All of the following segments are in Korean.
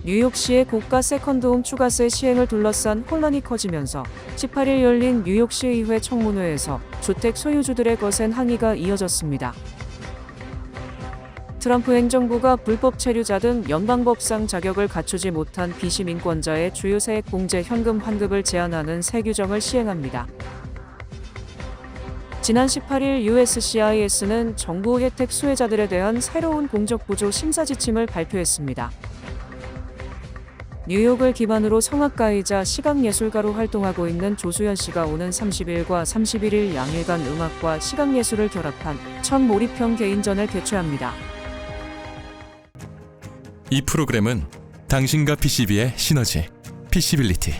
뉴욕시의 고가 세컨드홈 추가세 시행을 둘러싼 혼란이 커지면서 18일 열린 뉴욕시 의회 청문회에서 주택 소유주들의 거센 항의가 이어졌습니다. 트럼프 행정부가 불법 체류자 등 연방법상 자격을 갖추지 못한 비시민권자의 주요 세액 공제 현금 환급을 제한하는 새 규정을 시행합니다. 지난 18일 USCIS는 정부 혜택 수혜자들에 대한 새로운 공적부조 심사 지침을 발표했습니다. 뉴욕을 기반으로 성악가이자 시각예술가로 활동하고 있는 조수연 씨가 오는 30일과 31일 양일간 음악과 시각예술을 결합한 첫 몰입형 개인전을 개최합니다. 이 프로그램은 당신과 PCB의 시너지, PC빌리티,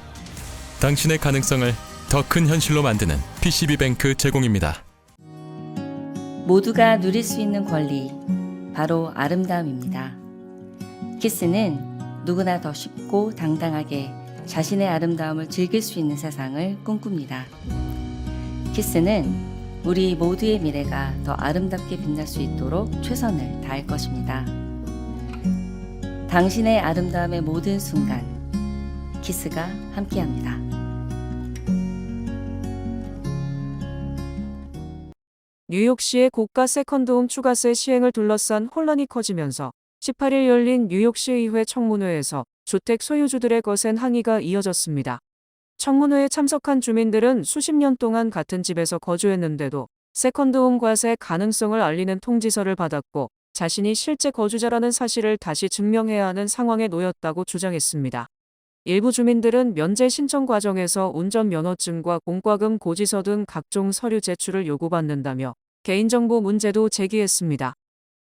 당신의 가능성을 더 큰 현실로 만드는 PCB뱅크 제공입니다. 모두가 누릴 수 있는 권리, 바로 아름다움입니다. 키스는 누구나 더 쉽고 당당하게 자신의 아름다움을 즐길 수 있는 세상을 꿈꿉니다. 키스는 우리 모두의 미래가 더 아름답게 빛날 수 있도록 최선을 다할 것입니다. 당신의 아름다움의 모든 순간, 키스가 함께합니다. 뉴욕시의 고가 세컨드홈 추가세 시행을 둘러싼 혼란이 커지면서 18일 열린 뉴욕시 의회 청문회에서 주택 소유주들의 거센 항의가 이어졌습니다. 청문회에 참석한 주민들은 수십 년 동안 같은 집에서 거주했는데도 세컨드홈 과세 가능성을 알리는 통지서를 받았고 자신이 실제 거주자라는 사실을 다시 증명해야 하는 상황에 놓였다고 주장했습니다. 일부 주민들은 면제 신청 과정에서 운전면허증과 공과금 고지서 등 각종 서류 제출을 요구받는다며 개인정보 문제도 제기했습니다.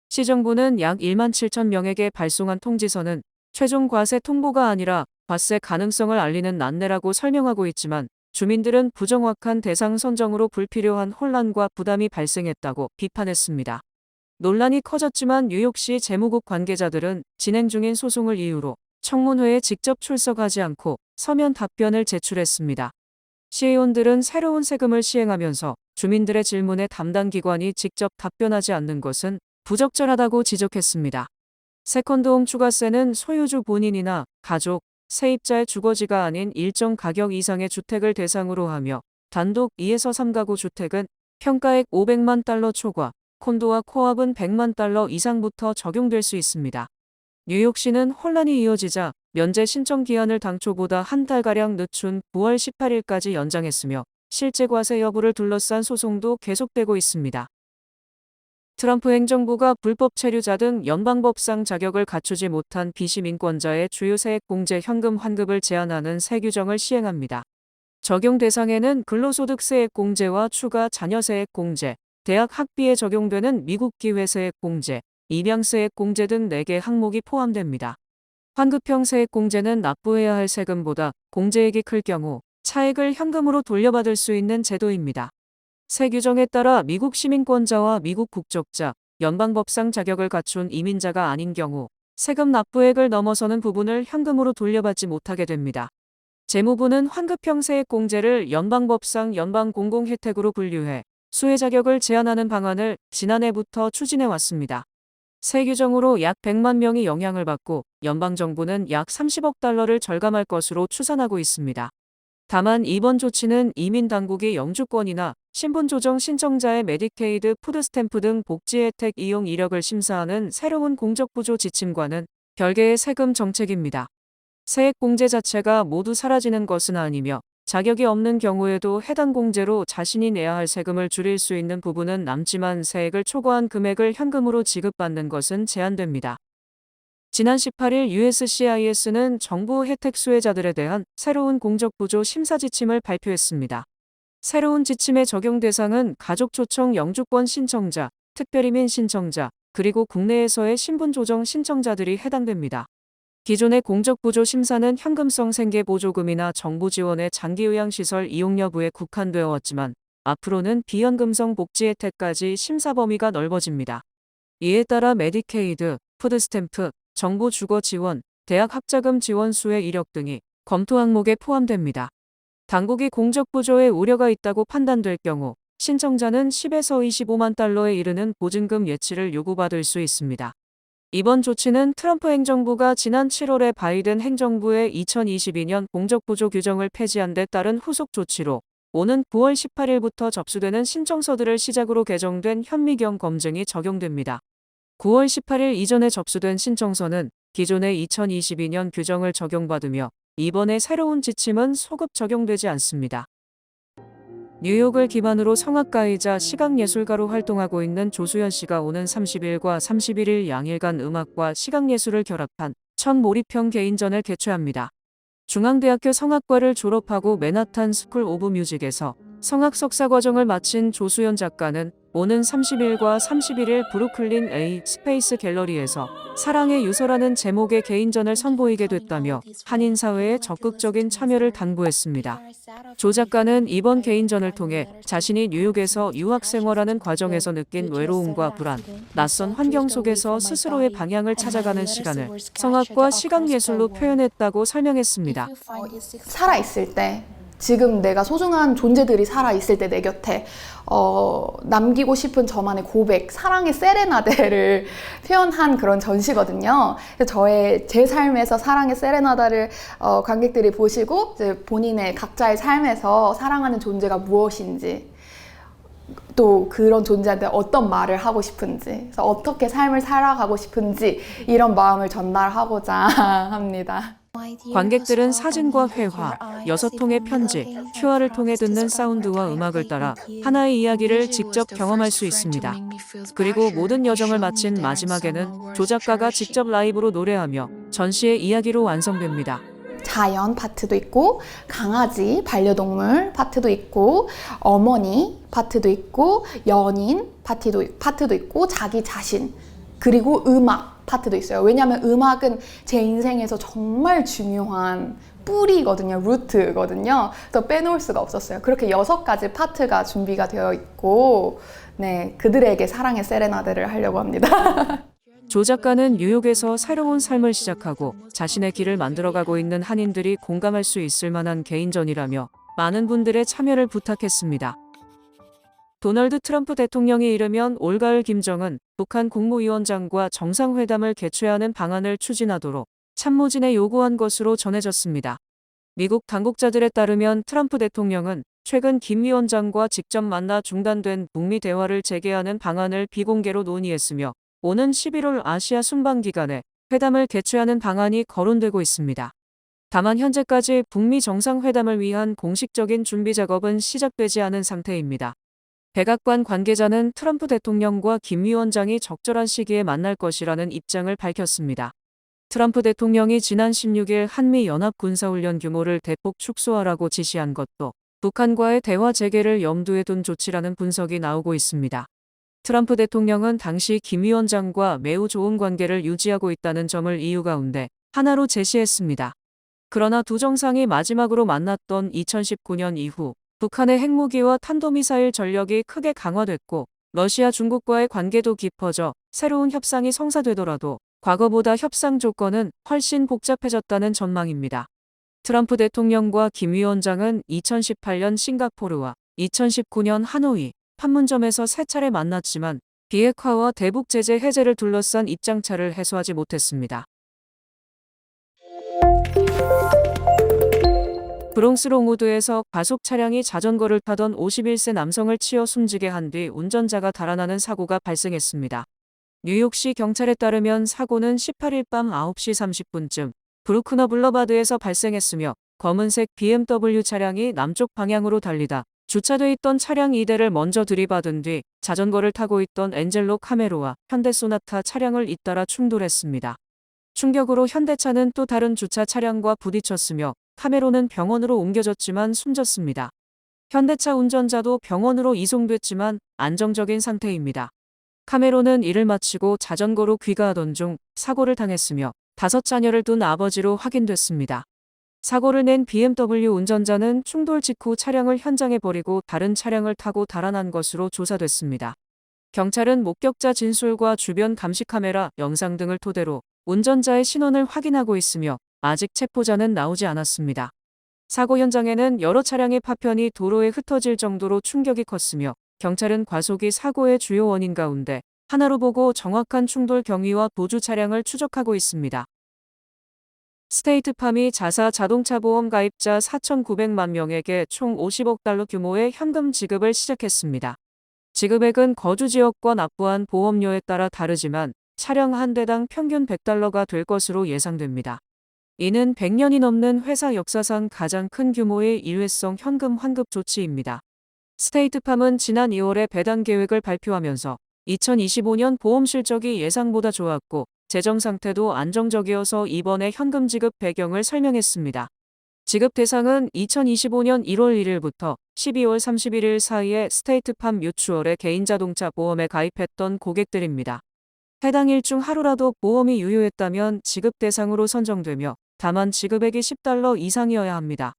시정부는 약 1만 7천 명에게 발송한 통지서는 최종 과세 통보가 아니라 과세 가능성을 알리는 안내라고 설명하고 있지만 주민들은 부정확한 대상 선정으로 불필요한 혼란과 부담이 발생했다고 비판했습니다. 논란이 커졌지만 뉴욕시 재무국 관계자들은 진행 중인 소송을 이유로 청문회에 직접 출석하지 않고 서면 답변을 제출했습니다. 시의원들은 새로운 세금을 시행하면서 주민들의 질문에 담당 기관이 직접 답변하지 않는 것은 부적절하다고 지적했습니다. 세컨드홈 추가세는 소유주 본인이나 가족, 세입자의 주거지가 아닌 일정 가격 이상의 주택을 대상으로 하며 단독 2에서 3가구 주택은 평가액 500만 달러 초과, 콘도와 코압은 100만 달러 이상부터 적용될 수 있습니다. 뉴욕시는 혼란이 이어지자 면제 신청 기한을 당초보다 한 달가량 늦춘 9월 18일까지 연장했으며 실제 과세 여부를 둘러싼 소송도 계속되고 있습니다. 트럼프 행정부가 불법 체류자 등 연방법상 자격을 갖추지 못한 비시민권자의 주요 세액 공제 현금 환급을 제한하는 새 규정을 시행합니다. 적용 대상에는 근로소득세액 공제와 추가 자녀세액 공제, 대학 학비에 적용되는 미국 기회세액 공제, 입양세액 공제 등 4개 항목이 포함됩니다. 환급형 세액 공제는 납부해야 할 세금보다 공제액이 클 경우 차액을 현금으로 돌려받을 수 있는 제도입니다. 새 규정에 따라 미국 시민권자와 미국 국적자, 연방법상 자격을 갖춘 이민자가 아닌 경우 세금 납부액을 넘어서는 부분을 현금으로 돌려받지 못하게 됩니다. 재무부는 환급형 세액 공제를 연방법상 연방 공공 혜택으로 분류해 수혜 자격을 제한하는 방안을 지난해부터 추진해 왔습니다. 새 규정으로 약 100만 명이 영향을 받고 연방정부는 약 30억 달러를 절감할 것으로 추산하고 있습니다. 다만 이번 조치는 이민 당국이 영주권이나 신분 조정 신청자의 메디케이드, 푸드스탬프 등 복지 혜택 이용 이력을 심사하는 새로운 공적부조 지침과는 별개의 세금 정책입니다. 세액 공제 자체가 모두 사라지는 것은 아니며 자격이 없는 경우에도 해당 공제로 자신이 내야 할 세금을 줄일 수 있는 부분은 남지만 세액을 초과한 금액을 현금으로 지급받는 것은 제한됩니다. 지난 18일 USCIS는 정부 혜택 수혜자들에 대한 새로운 공적부조 심사 지침을 발표했습니다. 새로운 지침의 적용 대상은 가족 초청 영주권 신청자, 특별이민 신청자, 그리고 국내에서의 신분 조정 신청자들이 해당됩니다. 기존의 공적부조 심사는 현금성 생계보조금이나 정부 지원의 장기요양시설 이용 여부에 국한되어 왔지만 앞으로는 비현금성 복지 혜택까지 심사 범위가 넓어집니다. 이에 따라 메디케이드, 푸드스탬프, 정부 주거 지원, 대학 학자금 지원 수혜 이력 등이 검토 항목에 포함됩니다. 당국이 공적부조에 우려가 있다고 판단될 경우 신청자는 10에서 25만 달러에 이르는 보증금 예치를 요구받을 수 있습니다. 이번 조치는 트럼프 행정부가 지난 7월에 바이든 행정부의 2022년 공적보조 규정을 폐지한 데 따른 후속 조치로 오는 9월 18일부터 접수되는 신청서들을 시작으로 개정된 현미경 검증이 적용됩니다. 9월 18일 이전에 접수된 신청서는 기존의 2022년 규정을 적용받으며 이번에 새로운 지침은 소급 적용되지 않습니다. 뉴욕을 기반으로 성악가이자 시각예술가로 활동하고 있는 조수연 씨가 오는 30일과 31일 양일간 음악과 시각예술을 결합한 첫 몰입형 개인전을 개최합니다. 중앙대학교 성악과를 졸업하고 맨하탄 스쿨 오브 뮤직에서 성악 석사 과정을 마친 조수연 작가는 오는 30일과 31일 브루클린 A 스페이스 갤러리에서 사랑의 유서라는 제목의 개인전을 선보이게 됐다며 한인사회의 적극적인 참여를 당부했습니다. 조 작가는 이번 개인전을 통해 자신이 뉴욕에서 유학 생활하는 과정에서 느낀 외로움과 불안, 낯선 환경 속에서 스스로의 방향을 찾아가는 시간을 성악과 시각예술로 표현했다고 설명했습니다. 살아있을 때, 지금 내가 소중한 존재들이 살아있을 때 내 곁에 남기고 싶은 저만의 고백, 사랑의 세레나데를 표현한 그런 전시거든요. 제 삶에서 사랑의 세레나데를 관객들이 보시고 이제 본인의 각자의 삶에서 사랑하는 존재가 무엇인지, 또 그런 존재한테 어떤 말을 하고 싶은지, 그래서 어떻게 삶을 살아가고 싶은지 이런 마음을 전달하고자 합니다. 관객들은 사진과 회화, 6통의 편지, QR을 통해 듣는 사운드와 음악을 따라 하나의 이야기를 직접 경험할 수 있습니다. 그리고 모든 여정을 마친 마지막에는 조 작가가 직접 라이브로 노래하며 전시의 이야기로 완성됩니다. 자연 파트도 있고, 강아지, 반려동물 파트도 있고, 어머니 파트도 있고, 연인 파트도 있고, 자기 자신, 그리고 음악 파트도 있어요. 왜냐하면 음악은 제 인생에서 정말 중요한 뿌리거든요. 루트거든요. 그래서 빼놓을 수가 없었어요. 그렇게 6가지 파트가 준비가 되어 있고, 네, 그들에게 사랑의 세레나데를 하려고 합니다. 조 작가는 뉴욕에서 새로운 삶을 시작하고 자신의 길을 만들어가고 있는 한인들이 공감할 수 있을 만한 개인전이라며 많은 분들의 참여를 부탁했습니다. 도널드 트럼프 대통령이 이르면 올가을 김정은 북한 국무위원장과 정상회담을 개최하는 방안을 추진하도록 참모진에 요구한 것으로 전해졌습니다. 미국 당국자들에 따르면 트럼프 대통령은 최근 김 위원장과 직접 만나 중단된 북미 대화를 재개하는 방안을 비공개로 논의했으며 오는 11월 아시아 순방 기간에 회담을 개최하는 방안이 거론되고 있습니다. 다만 현재까지 북미 정상회담을 위한 공식적인 준비 작업은 시작되지 않은 상태입니다. 백악관 관계자는 트럼프 대통령과 김 위원장이 적절한 시기에 만날 것이라는 입장을 밝혔습니다. 트럼프 대통령이 지난 16일 한미 연합 군사훈련 규모를 대폭 축소하라고 지시한 것도 북한과의 대화 재개를 염두에 둔 조치라는 분석이 나오고 있습니다. 트럼프 대통령은 당시 김 위원장과 매우 좋은 관계를 유지하고 있다는 점을 이유 가운데 하나로 제시했습니다. 그러나 두 정상이 마지막으로 만났던 2019년 이후 북한의 핵무기와 탄도미사일 전력이 크게 강화됐고 러시아 중국과의 관계도 깊어져 새로운 협상이 성사되더라도 과거보다 협상 조건은 훨씬 복잡해졌다는 전망입니다. 트럼프 대통령과 김 위원장은 2018년 싱가포르와 2019년 하노이, 판문점에서 3차례 만났지만 비핵화와 대북 제재 해제를 둘러싼 입장차를 해소하지 못했습니다. 브롱스 롱우드에서 과속 차량이 자전거를 타던 51세 남성을 치어 숨지게 한 뒤 운전자가 달아나는 사고가 발생했습니다. 뉴욕시 경찰에 따르면 사고는 18일 밤 9시 30분쯤 브루크너 블러바드에서 발생했으며 검은색 BMW 차량이 남쪽 방향으로 달리다 주차돼 있던 차량 2대를 먼저 들이받은 뒤 자전거를 타고 있던 엔젤로 카메로와 현대 소나타 차량을 잇따라 충돌했습니다. 충격으로 현대차는 또 다른 주차 차량과 부딪혔으며 카메로는 병원으로 옮겨졌지만 숨졌습니다. 현대차 운전자도 병원으로 이송됐지만 안정적인 상태입니다. 카메로는 일을 마치고 자전거로 귀가하던 중 사고를 당했으며 5자녀를 둔 아버지로 확인됐습니다. 사고를 낸 BMW 운전자는 충돌 직후 차량을 현장에 버리고 다른 차량을 타고 달아난 것으로 조사됐습니다. 경찰은 목격자 진술과 주변 감시 카메라, 영상 등을 토대로 운전자의 신원을 확인하고 있으며 아직 체포자는 나오지 않았습니다. 사고 현장에는 여러 차량의 파편이 도로에 흩어질 정도로 충격이 컸으며 경찰은 과속이 사고의 주요 원인 가운데 하나로 보고 정확한 충돌 경위와 도주 차량을 추적하고 있습니다. 스테이트팜이 자사 자동차 보험 가입자 4,900만 명에게 총 50억 달러 규모의 현금 지급을 시작했습니다. 지급액은 거주 지역과 납부한 보험료에 따라 다르지만 차량 한 대당 평균 100달러가 될 것으로 예상됩니다. 이는 100년이 넘는 회사 역사상 가장 큰 규모의 일회성 현금 환급 조치입니다. 스테이트팜은 지난 2월에 배당 계획을 발표하면서 2025년 보험 실적이 예상보다 좋았고 재정 상태도 안정적이어서 이번에 현금 지급 배경을 설명했습니다. 지급 대상은 2025년 1월 1일부터 12월 31일 사이에 스테이트팜 뮤추얼의 개인자동차 보험에 가입했던 고객들입니다. 해당 일 중 하루라도 보험이 유효했다면 지급 대상으로 선정되며 다만 지급액이 10달러 이상이어야 합니다.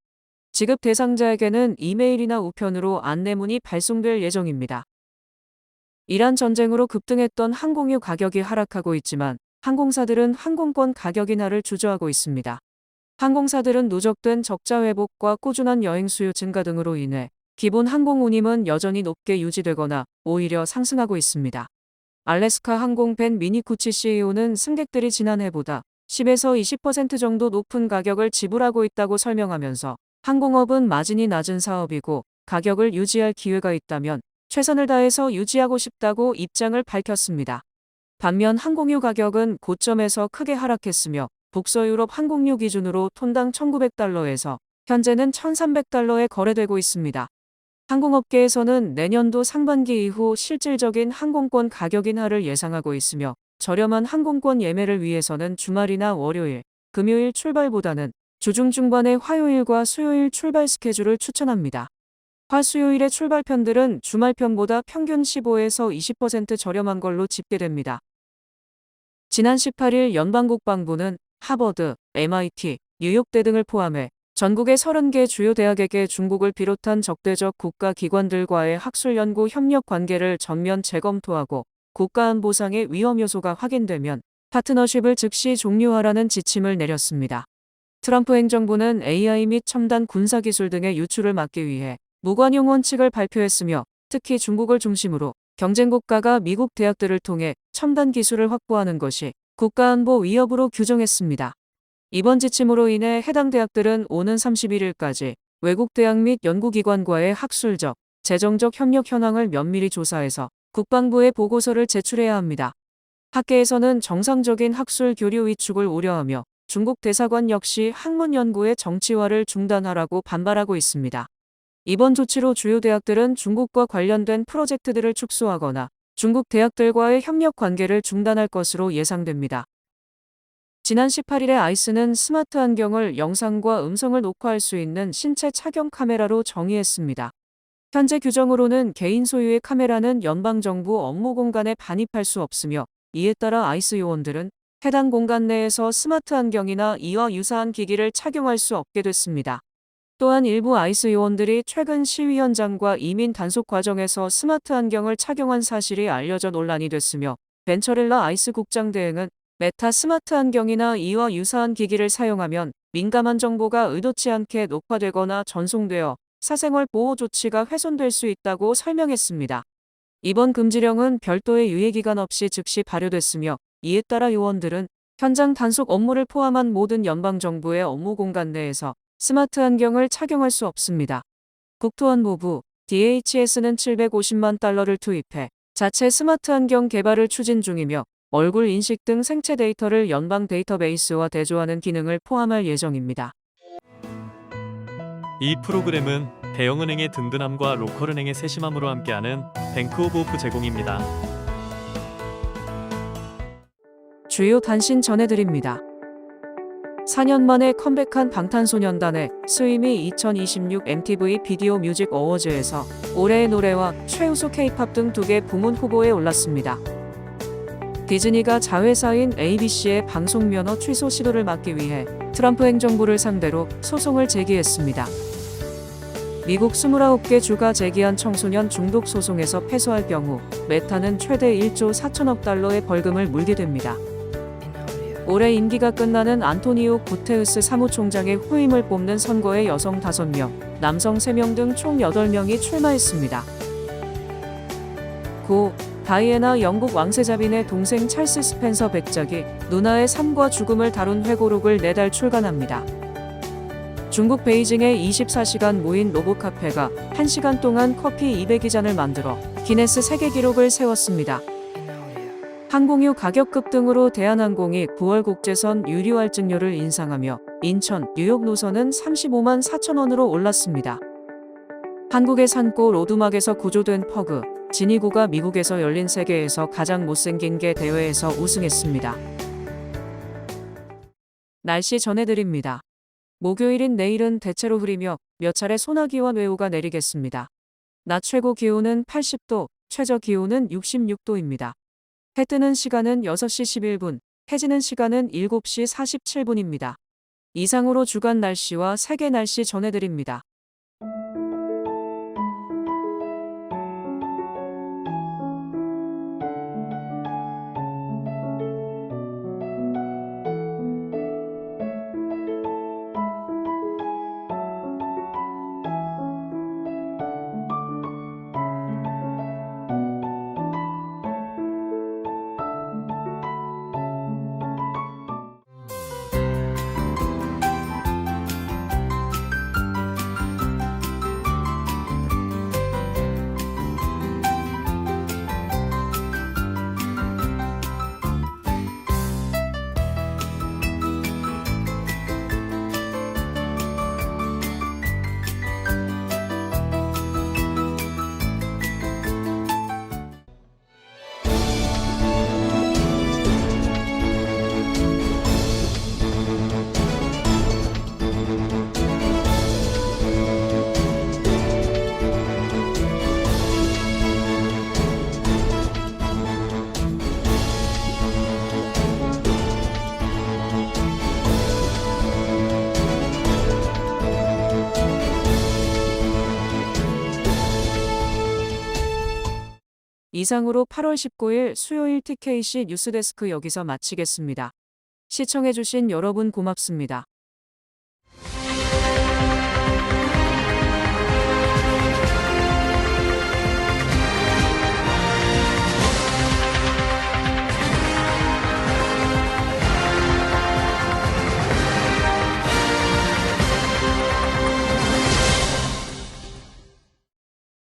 지급 대상자에게는 이메일이나 우편으로 안내문이 발송될 예정입니다. 이란 전쟁으로 급등했던 항공유 가격이 하락하고 있지만 항공사들은 항공권 가격 인하를 주저하고 있습니다. 항공사들은 누적된 적자 회복과 꾸준한 여행 수요 증가 등으로 인해 기본 항공 운임은 여전히 높게 유지되거나 오히려 상승하고 있습니다. 알래스카 항공 벤 미니쿠치 CEO는 승객들이 지난해보다 10에서 20% 정도 높은 가격을 지불하고 있다고 설명하면서 항공업은 마진이 낮은 사업이고 가격을 유지할 기회가 있다면 최선을 다해서 유지하고 싶다고 입장을 밝혔습니다. 반면 항공유 가격은 고점에서 크게 하락했으며 북서유럽 항공유 기준으로 톤당 1,900달러에서 현재는 1,300달러에 거래되고 있습니다. 항공업계에서는 내년도 상반기 이후 실질적인 항공권 가격 인하를 예상하고 있으며 저렴한 항공권 예매를 위해서는 주말이나 월요일, 금요일 출발보다는 주중 중반의 화요일과 수요일 출발 스케줄을 추천합니다. 화수요일의 출발편들은 주말편보다 평균 15에서 20% 저렴한 걸로 집계됩니다. 지난 18일 연방국방부는 하버드, MIT, 뉴욕대 등을 포함해 전국의 30개 주요 대학에게 중국을 비롯한 적대적 국가기관들과의 학술연구 협력 관계를 전면 재검토하고 국가안보상의 위험 요소가 확인되면 파트너십을 즉시 종료하라는 지침을 내렸습니다. 트럼프 행정부는 AI 및 첨단 군사기술 등의 유출을 막기 위해 무관용 원칙을 발표했으며 특히 중국을 중심으로 경쟁국가가 미국 대학들을 통해 첨단 기술을 확보하는 것이 국가안보 위협으로 규정했습니다. 이번 지침으로 인해 해당 대학들은 오는 31일까지 외국 대학 및 연구기관과의 학술적, 재정적 협력 현황을 면밀히 조사해서 국방부에 보고서를 제출해야 합니다. 학계에서는 정상적인 학술 교류 위축을 우려하며 중국 대사관 역시 학문 연구의 정치화를 중단하라고 반발하고 있습니다. 이번 조치로 주요 대학들은 중국과 관련된 프로젝트들을 축소하거나 중국 대학들과의 협력 관계를 중단할 것으로 예상됩니다. 지난 18일에 아이스는 스마트 안경을 영상과 음성을 녹화할 수 있는 신체 착용 카메라로 정의했습니다. 현재 규정으로는 개인 소유의 카메라는 연방정부 업무 공간에 반입할 수 없으며 이에 따라 아이스 요원들은 해당 공간 내에서 스마트 안경이나 이와 유사한 기기를 착용할 수 없게 됐습니다. 또한 일부 아이스 요원들이 최근 시위 현장과 이민 단속 과정에서 스마트 안경을 착용한 사실이 알려져 논란이 됐으며 벤처렐라 아이스 국장 대행은 메타 스마트 안경이나 이와 유사한 기기를 사용하면 민감한 정보가 의도치 않게 녹화되거나 전송되어 사생활 보호 조치가 훼손될 수 있다고 설명했습니다. 이번 금지령은 별도의 유예기간 없이 즉시 발효됐으며 이에 따라 요원들은 현장 단속 업무를 포함한 모든 연방정부의 업무 공간 내에서 스마트 안경을 착용할 수 없습니다. 국토안보부 DHS는 750만 달러를 투입해 자체 스마트 안경 개발을 추진 중이며 얼굴 인식 등 생체 데이터를 연방 데이터베이스와 대조하는 기능을 포함할 예정입니다. 이 프로그램은 대형은행의 든든함과 로컬은행의 세심함으로 함께하는 뱅크 오브 오프 제공입니다. 주요 단신 전해드립니다. 4년 만에 컴백한 방탄소년단의 스위미 2026 MTV 비디오 뮤직 어워즈에서 올해의 노래와 최우수 K-팝 등 2개 부문 후보에 올랐습니다. 디즈니가 자회사인 ABC의 방송 면허 취소 시도를 막기 위해 트럼프 행정부를 상대로 소송을 제기했습니다. 미국 29개 주가 제기한 청소년 중독 소송에서 패소할 경우 메타는 최대 1조 4천억 달러의 벌금을 물게 됩니다. 올해 임기가 끝나는 안토니오 구테우스 사무총장의 후임을 뽑는 선거에 여성 5명, 남성 3명 등 총 8명이 출마했습니다. 고 다이애나 영국 왕세자빈의 동생 찰스 스펜서 백작이 누나의 삶과 죽음을 다룬 회고록을 내달 출간합니다. 중국 베이징의 24시간 무인 로봇 카페가 1시간 동안 커피 200잔을 만들어 기네스 세계 기록을 세웠습니다. 항공유 가격 급등으로 대한항공이 9월 국제선 유류 할증료를 인상하며 인천, 뉴욕 노선은 35만 4천 원으로 올랐습니다. 한국의 산골 오두막에서 구조된 퍼그, 지니구가 미국에서 열린 세계에서 가장 못생긴 개 대회에서 우승했습니다. 날씨 전해드립니다. 목요일인 내일은 대체로 흐리며 몇 차례 소나기와 뇌우가 내리겠습니다. 낮 최고 기온은 80도, 최저 기온은 66도입니다. 해 뜨는 시간은 6시 11분, 해 지는 시간은 7시 47분입니다. 이상으로 주간 날씨와 세계 날씨 전해드립니다. 이상으로 8월 19일 수요일 TKC 뉴스데스크 여기서 마치겠습니다. 시청해주신 여러분 고맙습니다.